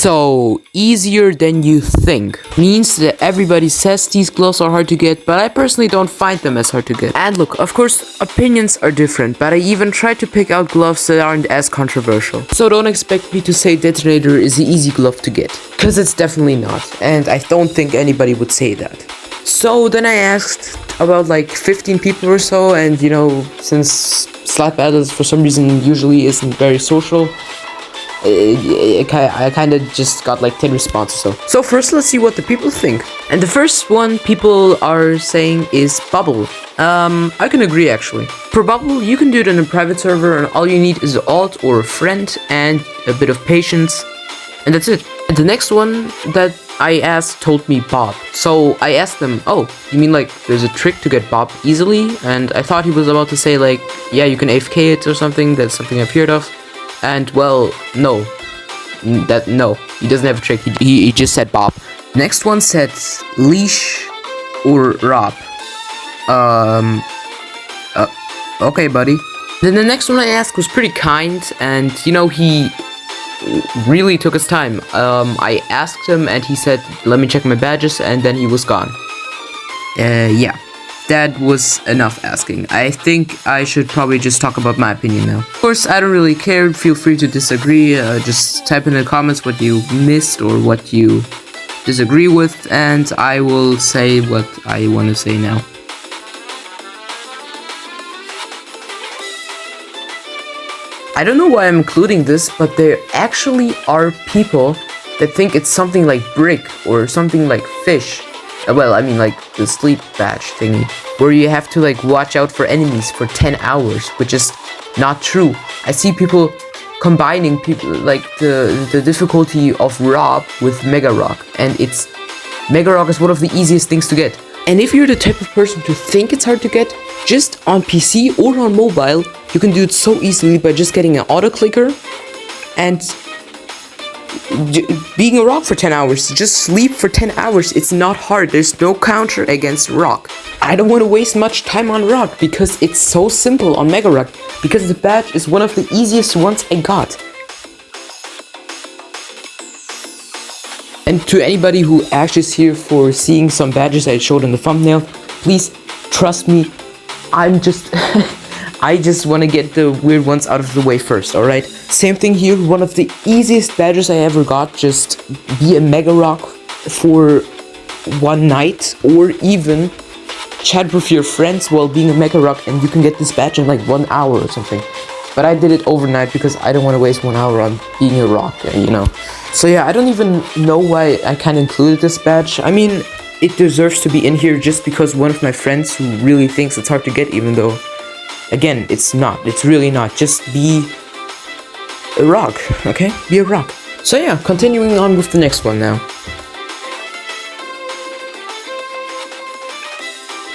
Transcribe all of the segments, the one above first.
So, easier than you think means that everybody says these gloves are hard to get, but I personally don't find them as hard to get. And look, of course, opinions are different, but I even tried to pick out gloves that aren't as controversial. So don't expect me to say Detonator is the easy glove to get, because it's definitely not, and I don't think anybody would say that. So then I asked about like 15 people or so, and you know, since slap battles for some reason usually isn't very social, I kind of just got like 10 responses. So first, let's see what the people think. And the first one people are saying is Bubble. I can agree actually. For Bubble, you can do it in a private server, and all you need is an alt or a friend and a bit of patience, and that's it. And the next one that I asked told me Bob. So I asked them, oh, you mean like there's a trick to get Bob easily? And I thought he was about to say like, yeah, you can AFK it or something. That's something I've heard of. And well, no, he doesn't have a trick. He just said Bob. Next one said Leash or Rob. Okay, buddy. Then the next one I asked was pretty kind, and you know, he really took his time. I asked him and he said, let me check my badges, and then he was gone. Yeah. That was enough asking. I think I should probably just talk about my opinion now. Of course, I don't really care. Feel free to disagree. Just type in the comments what you missed or what you disagree with, and I will say what I want to say now. I don't know why I'm including this, but there actually are people that think it's something like brick or something like fish. Well, I mean like the sleep badge thingy, where you have to like watch out for enemies for 10 hours, which is not true. I see people combining like the difficulty of Rob with Mega Rock, and Mega Rock is one of the easiest things to get. And if you're the type of person to think it's hard to get, just on PC or on mobile, you can do it so easily by just getting an auto clicker and being a rock for 10 hours. Just sleep for 10 hours. It's not hard. There's no counter against rock. I don't want to waste much time on rock because it's so simple on Mega Rock, because the badge is one of the easiest ones I got. And to anybody who actually is here for seeing some badges I showed in the thumbnail, please trust me, I just want to get the weird ones out of the way first, alright? Same thing here, one of the easiest badges I ever got, just be a Mega Rock for one night, or even chat with your friends while being a Mega Rock, and you can get this badge in like 1 hour or something. But I did it overnight because I don't want to waste 1 hour on being a rock, you know. So yeah, I don't even know why I kind of included this badge. I mean, it deserves to be in here just because one of my friends who really thinks it's hard to get, even though, again, it's not. It's really not. Just be a rock, okay? Be a rock. So yeah, continuing on with the next one now.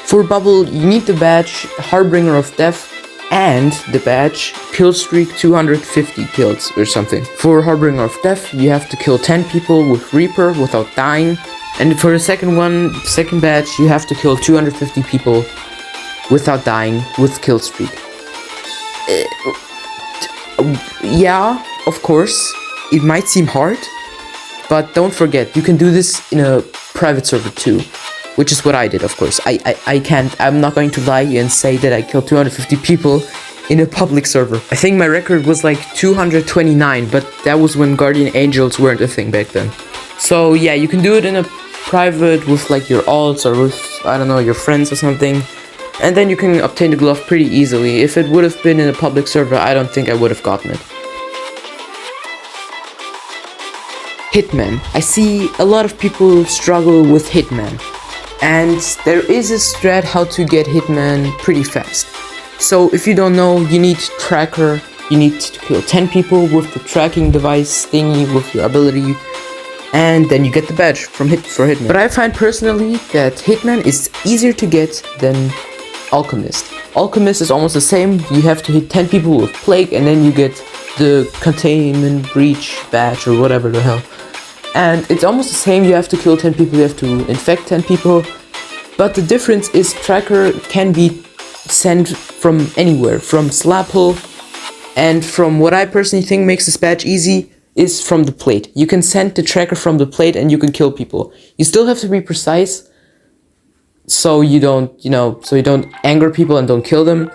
For Bubble, you need the badge Harbinger of Death and the badge Killstreak 250 kills or something. For Harbinger of Death, you have to kill 10 people with Reaper without dying. And for the second badge, you have to kill 250 people without dying with Killstreak. Yeah, of course, it might seem hard, but don't forget, you can do this in a private server too, which is what I did, of course. I'm not going to lie and say that I killed 250 people in a public server. I think my record was like 229, but that was when Guardian Angels weren't a thing back then. So yeah, you can do it in a private with like your alts or with, I don't know, your friends or something. And then you can obtain the glove pretty easily. If it would have been in a public server, I don't think I would have gotten it. Hitman. I see a lot of people struggle with Hitman. And there is a strat how to get Hitman pretty fast. So if you don't know, you need tracker. You need to kill 10 people with the tracking device thingy with your ability. And then you get the badge for Hitman. But I find personally that Hitman is easier to get than Alchemist. Alchemist is almost the same. You have to hit 10 people with Plague, and then you get the Containment Breach badge or whatever the hell. And it's almost the same. You have to kill 10 people, you have to infect 10 people. But the difference is tracker can be sent from anywhere, from Slap Hole. And from what I personally think makes this badge easy, is from the plate. You can send the tracker from the plate and you can kill people. You still have to be precise, so you don't, so you don't anger people and don't kill them.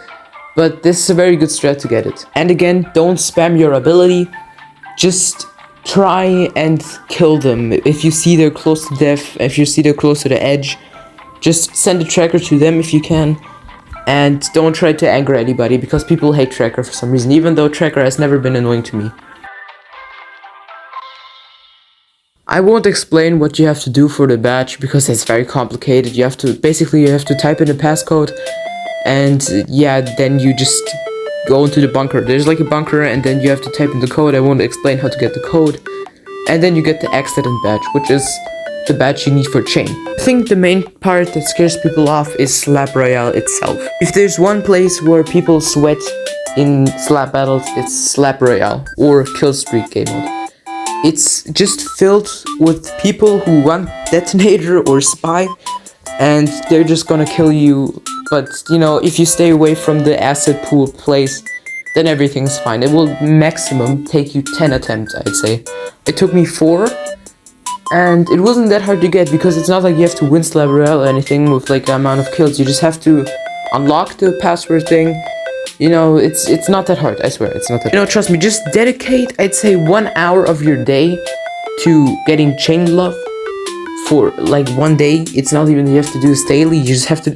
But this is a very good strat to get it. And again, don't spam your ability. Just try and kill them. If you see they're close to death, if you see they're close to the edge, just send a tracker to them if you can. And don't try to anger anybody, because people hate tracker for some reason, even though tracker has never been annoying to me. I won't explain what you have to do for the badge because it's very complicated. You have to type in the passcode, and yeah, then you just go into the bunker. There's like a bunker, and then you have to type in the code. I won't explain how to get the code. And then you get the accident badge, which is the badge you need for chain. I think the main part that scares people off is Slap Royale itself. If there's one place where people sweat in slap battles, it's Slap Royale or Kill Streak game mode. It's just filled with people who want detonator or spy, and they're just gonna kill you. But if you stay away from the acid pool place, then everything's fine. It will maximum take you 10 attempts, I'd say. It took me 4, and it wasn't that hard to get, because it's not like you have to win Slap Royale or anything with like the amount of kills. You just have to unlock the password thing. It's not that hard, I swear, it's not that hard. Trust me, just dedicate, I'd say, 1 hour of your day to getting chain glove for like 1 day. It's not even you have to do this daily, you just have to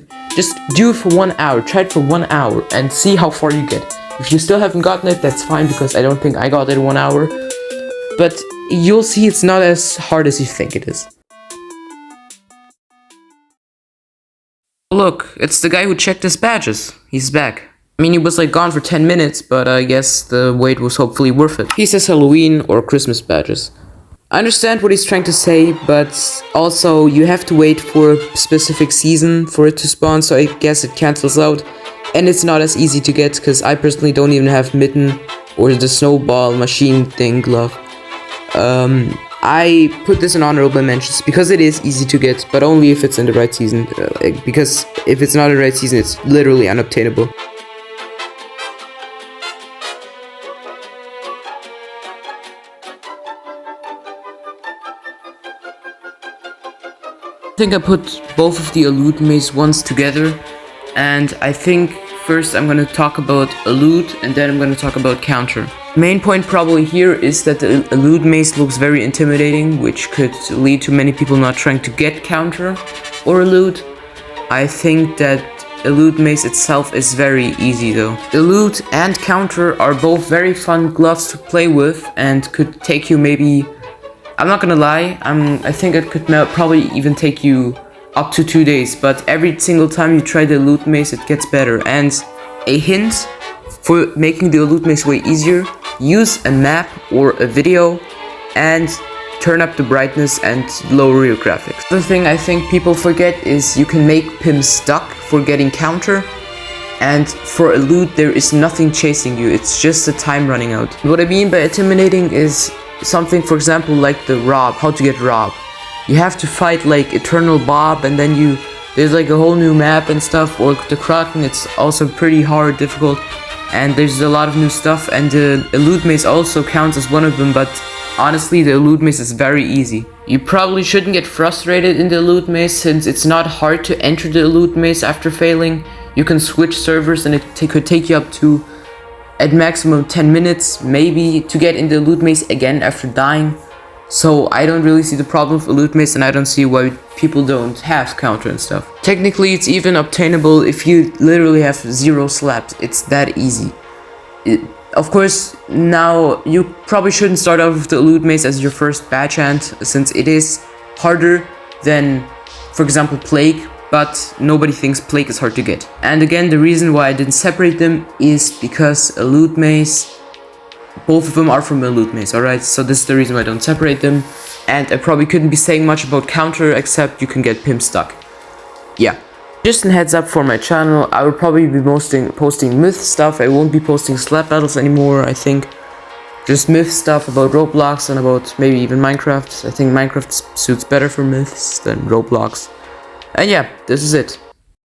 do it for 1 hour. Try it for 1 hour and see how far you get. If you still haven't gotten it, that's fine, because I don't think I got it in 1 hour. But you'll see it's not as hard as you think it is. Look, it's the guy who checked his badges. He's back. I mean, he was like gone for 10 minutes, but I guess the wait was hopefully worth it. He says Halloween or Christmas badges. I understand what he's trying to say, but also you have to wait for a specific season for it to spawn, so I guess it cancels out. And it's not as easy to get, because I personally don't even have Mitten or the snowball machine thing glove. I put this in honorable mentions because it is easy to get, but only if it's in the right season, because if it's not in the right season, it's literally unobtainable. I think I put both of the Elude maze ones together, and I think first I'm going to talk about Elude and then I'm going to talk about counter. Main point probably here is that the Elude maze looks very intimidating, which could lead to many people not trying to get counter or Elude. I think that Elude maze itself is very easy though. Elude and counter are both very fun gloves to play with and could take you maybe, I'm not gonna lie, I think it could probably even take you up to 2 days, but every single time you try the Elude maze it gets better. And a hint for making the Elude maze way easier, use a map or a video and turn up the brightness and lower your graphics. The thing I think people forget is you can make Pim stuck for getting counter, and for Elude there is nothing chasing you, it's just the time running out. What I mean by intimidating is something, for example, like the Rob, how to get Rob. You have to fight like Eternal Bob, and then there's like a whole new map and stuff, or the Kraken, it's also pretty hard, difficult, and there's a lot of new stuff, and the Elude maze also counts as one of them, but honestly the Elude maze is very easy. You probably shouldn't get frustrated in the Elude maze, since it's not hard to enter the Elude maze after failing. You can switch servers and it could take you up to at maximum 10 minutes, maybe, to get in the Elude maze again after dying. So I don't really see the problem with Elude maze, and I don't see why people don't have counter and stuff. Technically it's even obtainable if you literally have 0 slaps, it's that easy. Of course, now you probably shouldn't start out with the Elude maze as your first badge hand, since it is harder than, for example, Plague, but nobody thinks Plague is hard to get. And again, the reason why I didn't separate them is because Elude maze, both of them are from Elude maze, alright? So this is the reason why I don't separate them. And I probably couldn't be saying much about counter, except you can get Pim stuck. Yeah. Just a heads up for my channel, I will probably be posting myth stuff. I won't be posting slap battles anymore, I think. Just myth stuff about Roblox and about maybe even Minecraft. I think Minecraft suits better for myths than Roblox. And yeah, this is it.